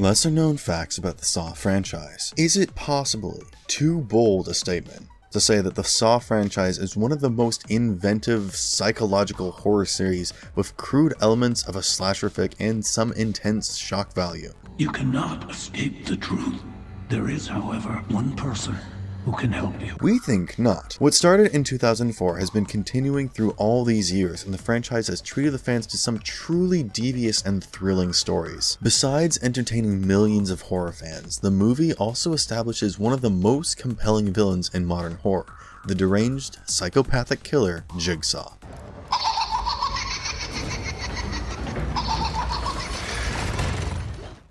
Lesser known facts about the Saw franchise. Is it possibly too bold a statement to say that the Saw franchise is one of the most inventive psychological horror series with crude elements of a slasher fic and some intense shock value? You cannot escape the truth. There is, however, one person who can help you. We think not. What started in 2004 has been continuing through all these years, and the franchise has treated the fans to some truly devious and thrilling stories. Besides entertaining millions of horror fans, the movie also establishes one of the most compelling villains in modern horror, the deranged, psychopathic killer, Jigsaw.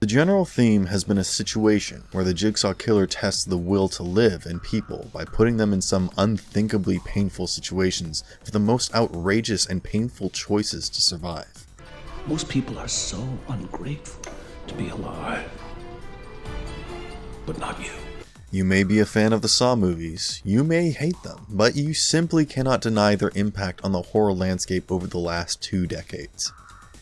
The general theme has been a situation where the Jigsaw killer tests the will to live in people by putting them in some unthinkably painful situations for the most outrageous and painful choices to survive. Most people are so ungrateful to be alive. But not you. You may be a fan of the Saw movies, you may hate them, but you simply cannot deny their impact on the horror landscape over the last 2 decades.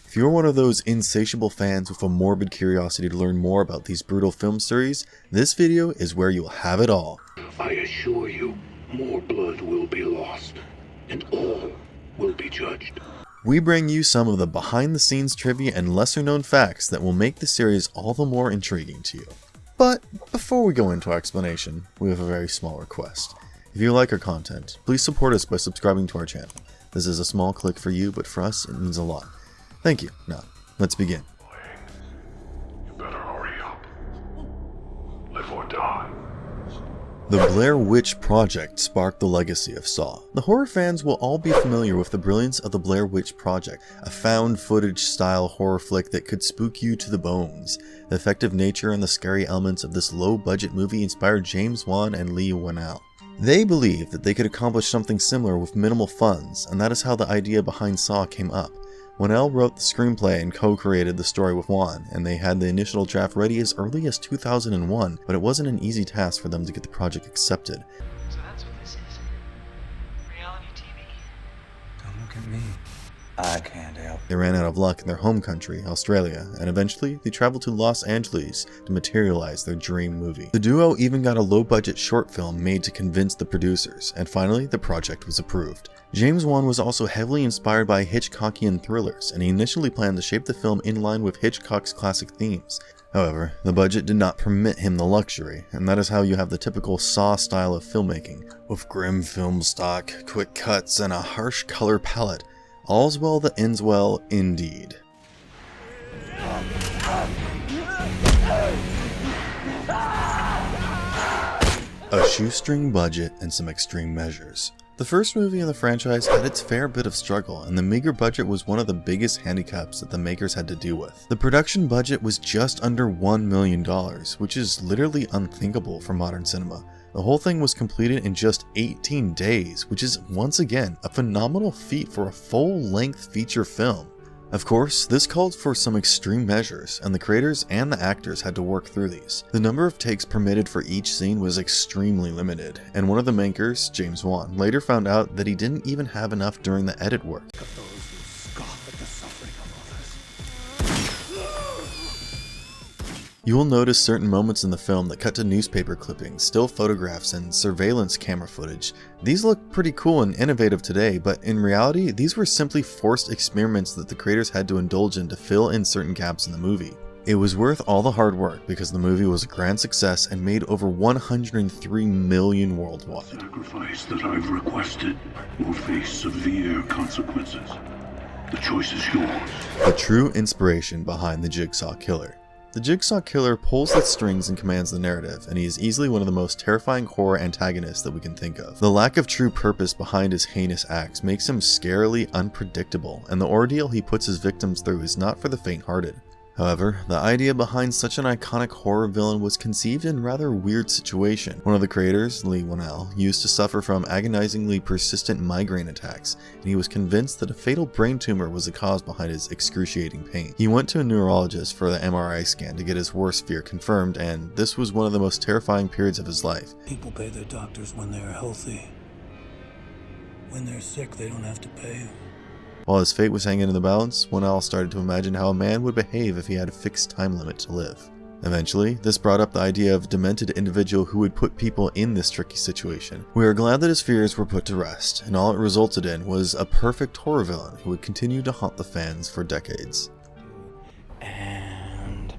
If you're one of those insatiable fans with a morbid curiosity to learn more about these brutal film series, this video is where you'll have it all. I assure you, more blood will be lost, and all will be judged. We bring you some of the behind-the-scenes trivia and lesser-known facts that will make the series all the more intriguing to you. But before we go into our explanation, we have a very small request. If you like our content, please support us by subscribing to our channel. This is a small click for you, but for us, it means a lot. Thank you. Now, let's begin. You better hurry up. Live or die. The Blair Witch Project sparked the legacy of Saw. The horror fans will all be familiar with the brilliance of the Blair Witch Project, a found footage style horror flick that could spook you to the bones. The effective nature and the scary elements of this low budget movie inspired James Wan and Lee Wan. They believed that they could accomplish something similar with minimal funds, and that is how the idea behind Saw came up. Wan wrote the screenplay and co-created the story with Wan, and they had the initial draft ready as early as 2001, but it wasn't an easy task for them to get the project accepted. So that's what this is. Reality TV. Don't look at me. I can't help. They ran out of luck in their home country, Australia, and eventually they traveled to Los Angeles to materialize their dream movie. The duo even got a low-budget short film made to convince the producers, and finally the project was approved. James Wan was also heavily inspired by Hitchcockian thrillers, and he initially planned to shape the film in line with Hitchcock's classic themes. However, the budget did not permit him the luxury, and that is how you have the typical Saw style of filmmaking, with grim film stock, quick cuts, and a harsh color palette. All's well that ends well, indeed. A shoestring budget and some extreme measures. The first movie in the franchise had its fair bit of struggle, and the meager budget was one of the biggest handicaps that the makers had to deal with. The production budget was just under $1 million, which is literally unthinkable for modern cinema. The whole thing was completed in just 18 days, which is once again a phenomenal feat for a full-length feature film. Of course, this called for some extreme measures, and the creators and the actors had to work through these. The number of takes permitted for each scene was extremely limited, and one of the makers, James Wan, later found out that he didn't even have enough during the edit work. You will notice certain moments in the film that cut to newspaper clippings, still photographs, and surveillance camera footage. These look pretty cool and innovative today, but in reality, these were simply forced experiments that the creators had to indulge in to fill in certain gaps in the movie. It was worth all the hard work because the movie was a grand success and made over $103 million worldwide. The sacrifice that I've requested will face severe consequences. The choice is yours. The true inspiration behind the Jigsaw Killer. The Jigsaw Killer pulls the strings and commands the narrative, and he is easily one of the most terrifying horror antagonists that we can think of. The lack of true purpose behind his heinous acts makes him scarily unpredictable, and the ordeal he puts his victims through is not for the faint-hearted. However, the idea behind such an iconic horror villain was conceived in a rather weird situation. One of the creators, Lee Wan, used to suffer from agonizingly persistent migraine attacks, and he was convinced that a fatal brain tumor was the cause behind his excruciating pain. He went to a neurologist for the MRI scan to get his worst fear confirmed, and this was one of the most terrifying periods of his life. People pay their doctors when they're healthy. When they're sick, they don't have to pay them. While his fate was hanging in the balance, Wan started to imagine how a man would behave if he had a fixed time limit to live. Eventually, this brought up the idea of a demented individual who would put people in this tricky situation. We are glad that his fears were put to rest, and all it resulted in was a perfect horror villain who would continue to haunt the fans for decades. And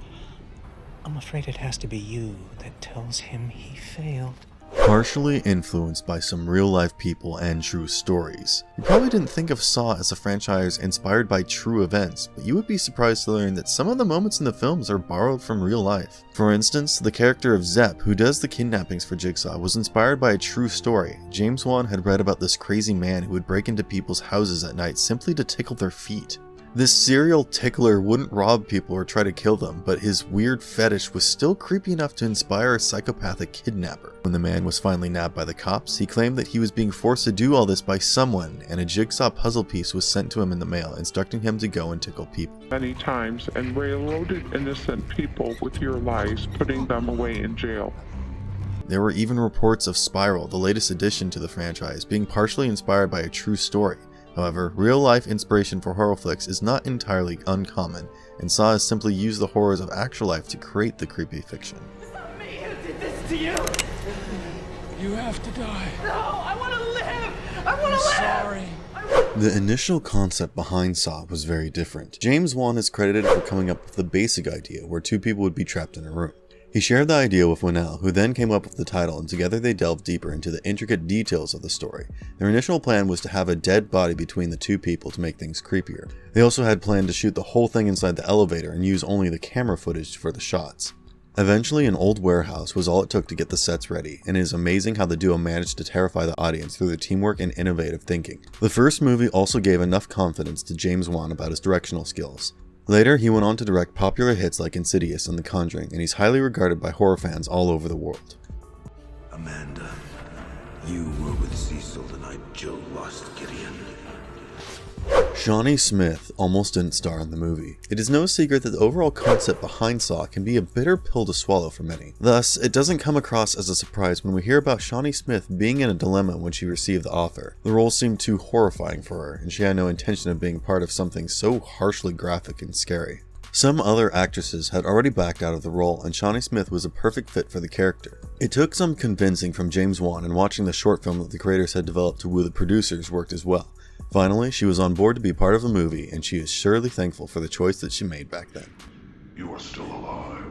I'm afraid it has to be you that tells him he failed. Partially influenced by some real-life people and true stories. You probably didn't think of Saw as a franchise inspired by true events, but you would be surprised to learn that some of the moments in the films are borrowed from real life. For instance, the character of Zepp, who does the kidnappings for Jigsaw, was inspired by a true story. James Wan had read about this crazy man who would break into people's houses at night simply to tickle their feet. This serial tickler wouldn't rob people or try to kill them, but his weird fetish was still creepy enough to inspire a psychopathic kidnapper. When the man was finally nabbed by the cops, he claimed that he was being forced to do all this by someone, and a jigsaw puzzle piece was sent to him in the mail, instructing him to go and tickle people. Many times and railroaded innocent people with your lies, putting them away in jail. There were even reports of Spiral, the latest addition to the franchise, being partially inspired by a true story. However, real-life inspiration for horror flicks is not entirely uncommon, and Saw has simply used the horrors of actual life to create the creepy fiction. It's not me who did this to you! You have to die. No, I want to live! I want to live! Sorry. The initial concept behind Saw was very different. James Wan is credited for coming up with the basic idea where two people would be trapped in a room. He shared the idea with Winnell, who then came up with the title, and together they delved deeper into the intricate details of the story. Their initial plan was to have a dead body between the two people to make things creepier. They also had planned to shoot the whole thing inside the elevator and use only the camera footage for the shots. Eventually, an old warehouse was all it took to get the sets ready, and it is amazing how the duo managed to terrify the audience through their teamwork and innovative thinking. The first movie also gave enough confidence to James Wan about his directional skills. Later, he went on to direct popular hits like Insidious and The Conjuring, and he's highly regarded by horror fans all over the world. Amanda, you were with Cecil the night Jill lost Gideon. Shawnee Smith almost didn't star in the movie. It is no secret that the overall concept behind Saw can be a bitter pill to swallow for many. Thus, it doesn't come across as a surprise when we hear about Shawnee Smith being in a dilemma when she received the offer. The role seemed too horrifying for her, and she had no intention of being part of something so harshly graphic and scary. Some other actresses had already backed out of the role, and Shawnee Smith was a perfect fit for the character. It took some convincing from James Wan, and watching the short film that the creators had developed to woo the producers worked as well. Finally, she was on board to be part of the movie, and she is surely thankful for the choice that she made back then. You are still alive.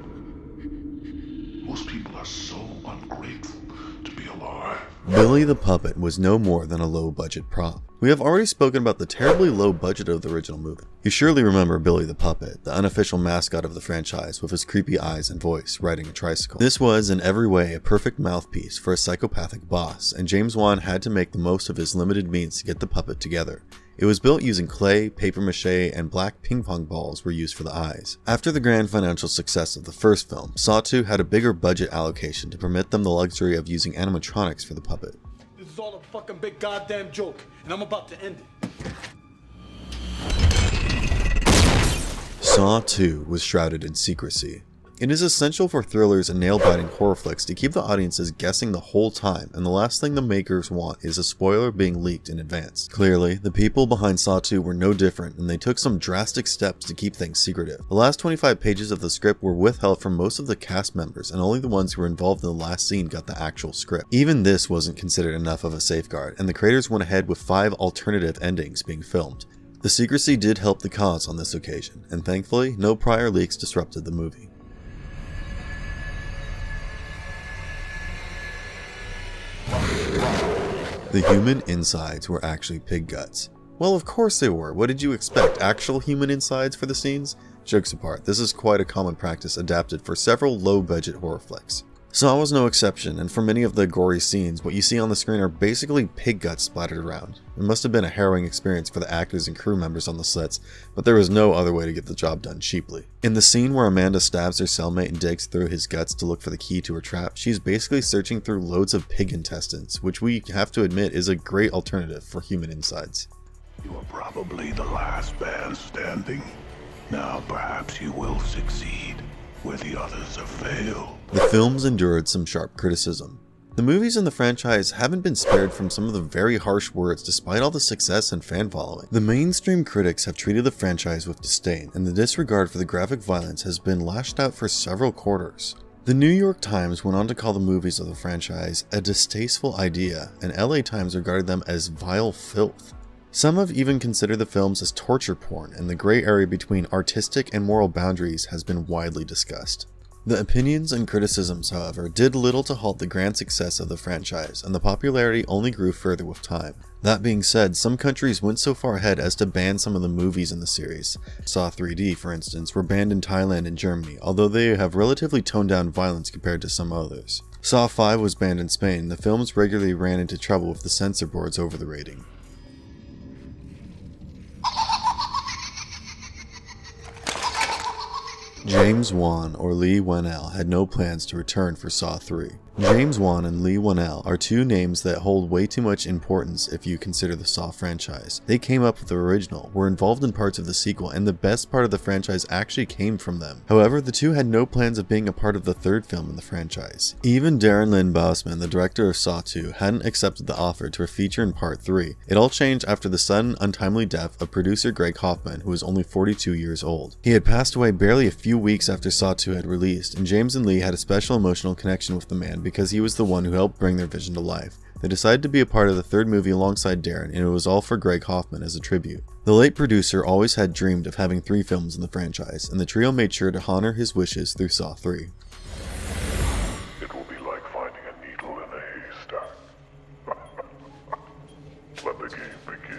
Most people are so ungrateful to be alive. Billy the Puppet was no more than a low-budget prop. We have already spoken about the terribly low budget of the original movie. You surely remember Billy the Puppet, the unofficial mascot of the franchise with his creepy eyes and voice, riding a tricycle. This was in every way a perfect mouthpiece for a psychopathic boss, and James Wan had to make the most of his limited means to get the puppet together. It was built using clay, paper mache, and black ping pong balls were used for the eyes. After the grand financial success of the first film, Saw 2 had a bigger budget allocation to permit them the luxury of using animatronics for the puppet. This is all a fucking big goddamn joke, and I'm about to end it. Saw 2 was shrouded in secrecy. It is essential for thrillers and nail-biting horror flicks to keep the audiences guessing the whole time, and the last thing the makers want is a spoiler being leaked in advance. Clearly, the people behind Saw 2 were no different, and they took some drastic steps to keep things secretive. The last 25 pages of the script were withheld from most of the cast members, and only the ones who were involved in the last scene got the actual script. Even this wasn't considered enough of a safeguard, and the creators went ahead with 5 alternative endings being filmed. The secrecy did help the cause on this occasion, and thankfully, no prior leaks disrupted the movie. The human insides were actually pig guts. Well, of course they were. What did you expect? Actual human insides for the scenes? Jokes apart, this is quite a common practice adapted for several low-budget horror flicks. Saw was no exception, and for many of the gory scenes, what you see on the screen are basically pig guts splattered around. It must have been a harrowing experience for the actors and crew members on the sets, but there was no other way to get the job done cheaply. In the scene where Amanda stabs her cellmate and digs through his guts to look for the key to her trap, she's basically searching through loads of pig intestines, which we have to admit is a great alternative for human insides. You are probably the last man standing. Now perhaps you will succeed where the others have failed. The films endured some sharp criticism. The movies in the franchise haven't been spared from some of the very harsh words despite all the success and fan following. The mainstream critics have treated the franchise with disdain, and the disregard for the graphic violence has been lashed out for several quarters. The New York Times went on to call the movies of the franchise a distasteful idea, and LA Times regarded them as vile filth. Some have even considered the films as torture porn, and the gray area between artistic and moral boundaries has been widely discussed. The opinions and criticisms, however, did little to halt the grand success of the franchise, and the popularity only grew further with time. That being said, some countries went so far ahead as to ban some of the movies in the series. Saw 3D, for instance, were banned in Thailand and Germany, although they have relatively toned down violence compared to some others. Saw 5 was banned in Spain. The films regularly ran into trouble with the censor boards over the rating. James Wan, or Lee Wan had no plans to return for Saw 3. James Wan and Lee Wan are two names that hold way too much importance if you consider the Saw franchise. They came up with the original, were involved in parts of the sequel, and the best part of the franchise actually came from them. However, the two had no plans of being a part of the third film in the franchise. Even Darren Lynn Bousman, the director of Saw 2, hadn't accepted the offer to feature in Part 3. It all changed after the sudden, untimely death of producer Greg Hoffman, who was only 42 years old. He had passed away barely a few weeks after Saw 2 had released, and James and Lee had a special emotional connection with the man because he was the one who helped bring their vision to life. They decided to be a part of the third movie alongside Darren, and it was all for Greg Hoffman as a tribute. The late producer always had dreamed of having 3 films in the franchise, and the trio made sure to honor his wishes through Saw 3. It will be like finding a needle in a haystack. Let the game begin.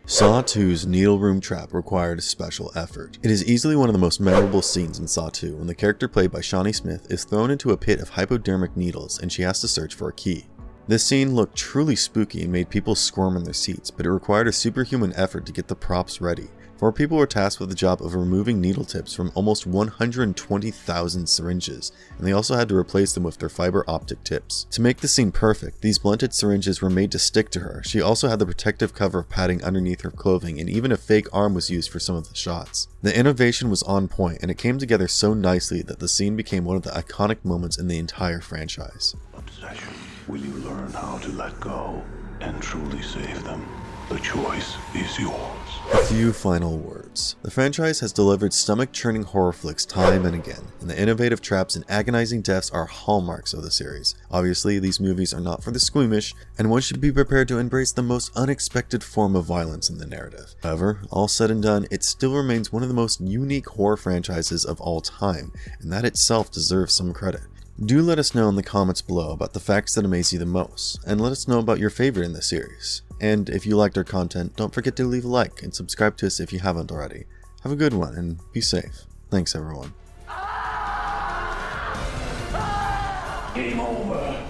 Saw 2's needle room trap required a special effort. It is easily one of the most memorable scenes in Saw 2 when the character played by Shawnee Smith is thrown into a pit of hypodermic needles and she has to search for a key. This scene looked truly spooky and made people squirm in their seats, but it required a superhuman effort to get the props ready. 4 people were tasked with the job of removing needle tips from almost 120,000 syringes, and they also had to replace them with their fiber optic tips. To make the scene perfect, these blunted syringes were made to stick to her. She also had the protective cover of padding underneath her clothing, and even a fake arm was used for some of the shots. The innovation was on point, and it came together so nicely that the scene became one of the iconic moments in the entire franchise. Obsession. Will you learn how to let go and truly save them? The choice is yours. A few final words. The franchise has delivered stomach-churning horror flicks time and again, and the innovative traps and agonizing deaths are hallmarks of the series. Obviously, these movies are not for the squeamish, and one should be prepared to embrace the most unexpected form of violence in the narrative. However, all said and done, it still remains one of the most unique horror franchises of all time, and that itself deserves some credit. Do let us know in the comments below about the facts that amaze you the most, and let us know about your favorite in the series. And if you liked our content, don't forget to leave a like and subscribe to us if you haven't already. Have a good one and be safe. Thanks everyone. Game over.